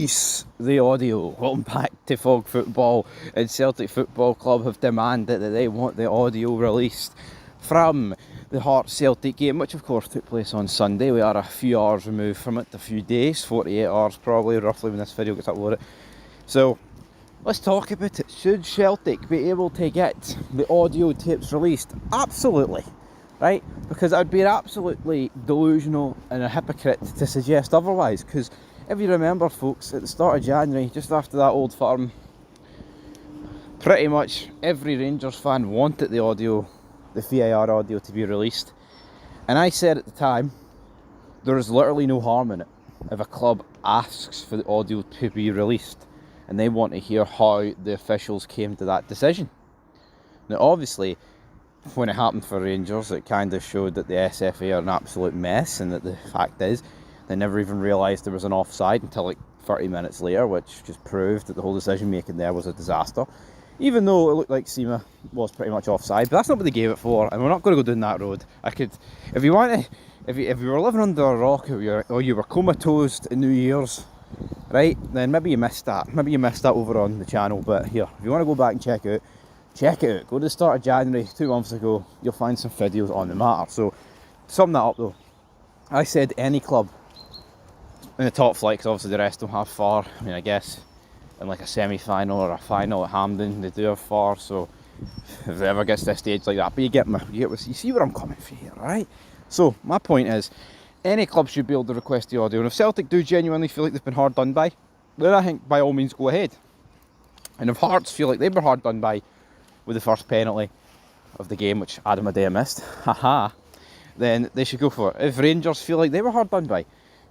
Release the audio. Welcome back to Fog Football, and Celtic Football Club have demanded that they want the audio released from the Hearts Celtic game, which of course took place on Sunday. We are a few hours removed from it, a few days, 48 hours probably, roughly, when this video gets uploaded. So let's talk about it. Should Celtic be able to get the audio tapes released? Absolutely, right? Because I'd be absolutely delusional and a hypocrite to suggest otherwise, because if you remember, folks, at the start of January, just after that Old Firm, pretty much every Rangers fan wanted the audio, the VAR audio, to be released. And I said at the time, there is literally no harm in it if a club asks for the audio to be released and they want to hear how the officials came to that decision. Now, obviously, when it happened for Rangers, it kind of showed that the SFA are an absolute mess, and that the fact is, they never even realised there was an offside until like 30 minutes later, which just proved that the whole decision making there was a disaster. Even though it looked like Sima was pretty much offside, but that's not what they gave it for, and we're not going to go down that road. I could, if you want to, if you were living under a rock, or you were comatose in New Year's, right, then maybe you missed that. Maybe you missed that over on the channel. But here, if you want to go back and check it out. Go to the start of January, 2 months ago. You'll find some videos on the matter. So, sum that up though. I said any club in the top flight, because obviously the rest don't have far. I mean, I guess in like a semi-final or a final at Hampden, they do have far. So if it ever gets to a stage like that, but you see where I'm coming from here, right? So my point is, any club should be able to request the audio, and if Celtic do genuinely feel like they've been hard done by, then I think by all means go ahead. And if Hearts feel like they were hard done by with the first penalty of the game, which Adam Adea missed, haha, then they should go for it. If Rangers feel like they were hard done by,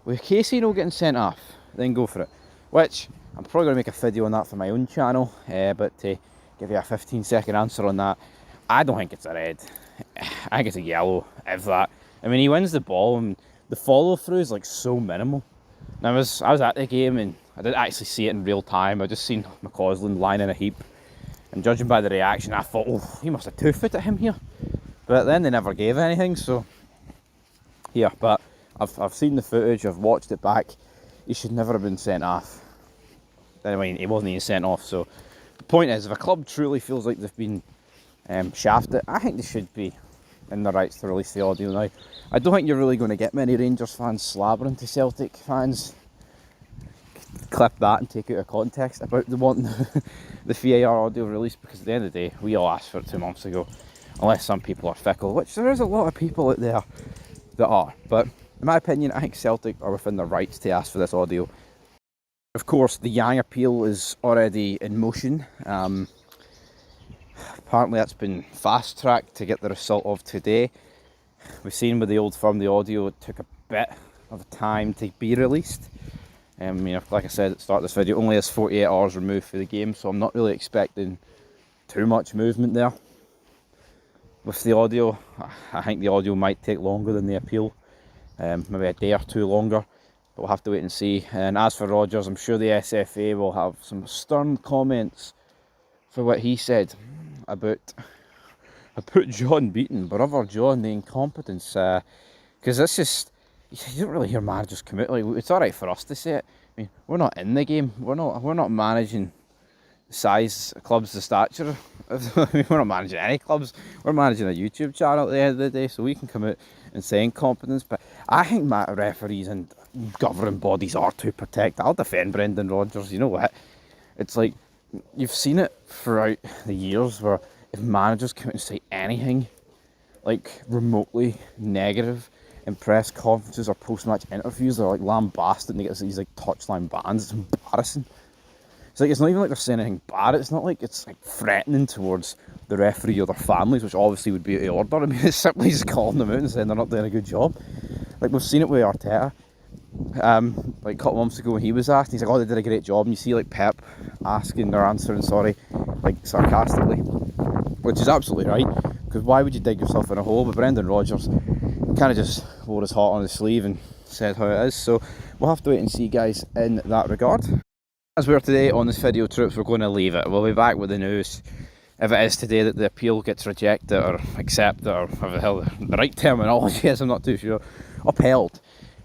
with Casey no getting sent off, then go for it. Which, I'm probably going to make a video on that for my own channel, but to give you a 15-second answer on that, I don't think it's a red. I think it's a yellow, if that. I mean, he wins the ball, and the follow-through is like so minimal. And I was at the game, and I didn't actually see it in real time. I just seen McCausland lying in a heap, and judging by the reaction, I thought, oh, he must have two-footed him here. But then they never gave anything, so yeah, but I've seen the footage, I've watched it back. He should never have been sent off. I mean, he wasn't even sent off, so the point is, if a club truly feels like they've been shafted, I think they should be in the rights to release the audio now. I don't think you're really going to get many Rangers fans slabbering to Celtic fans. Clip that and take it out of context about the wanting the VAR audio released, because at the end of the day, we all asked for it 2 months ago. Unless some people are fickle, which there is a lot of people out there that are. But in my opinion, I think Celtic are within their rights to ask for this audio. Of course, the Yang appeal is already in motion. Apparently that's been fast-tracked to get the result of today. We've seen with the Old Firm, the audio, it took a bit of time to be released. I mean, like I said at the start of this video, only is 48 hours removed for the game, so I'm not really expecting too much movement there. With the audio, I think the audio might take longer than the appeal, maybe a day or two longer, but we'll have to wait and see. And as for Rodgers, I'm sure the SFA will have some stern comments for what he said about John Beaton, brother John, the incompetence, because that's just, you don't really hear managers come out. Like, it's alright for us to say it. I mean, we're not in the game, we're not managing size clubs, the stature. We're not managing any clubs. We're managing a YouTube channel at the end of the day, so we can come out and say incompetence. But I think referees and governing bodies are to protect. I'll defend Brendan Rodgers. You know what? It's like, you've seen it throughout the years where if managers come out and say anything like remotely negative in press conferences or post-match interviews, they're like lambasted and they get these like touchline bans. It's embarrassing. It's like, it's not even like they're saying anything bad. It's not like it's like threatening towards the referee or their families, which obviously would be out of order. I mean, it's simply just calling them out and saying they're not doing a good job. Like, we've seen it with Arteta. Like a couple months ago when he was asked, he's like, oh, they did a great job. And you see like Pep asking or answering, sorry, like sarcastically, which is absolutely right, because why would you dig yourself in a hole? But Brendan Rodgers kind of just wore his heart on his sleeve and said how it is. So we'll have to wait and see, guys, in that regard. As we are today on this video, troops, we're going to leave it. We'll be back with the news if it is today that the appeal gets rejected or accepted, or whatever the hell the right terminology is, I'm not too sure, upheld.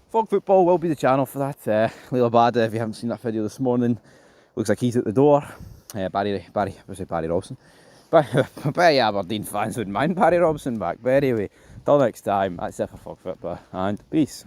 Fog Football will be the channel for that. Leila Bada, if you haven't seen that video this morning, looks like he's at the door. Barry Robson. Barry Aberdeen fans wouldn't mind Barry Robson back. But anyway, till next time, that's it for Fog Football, and peace.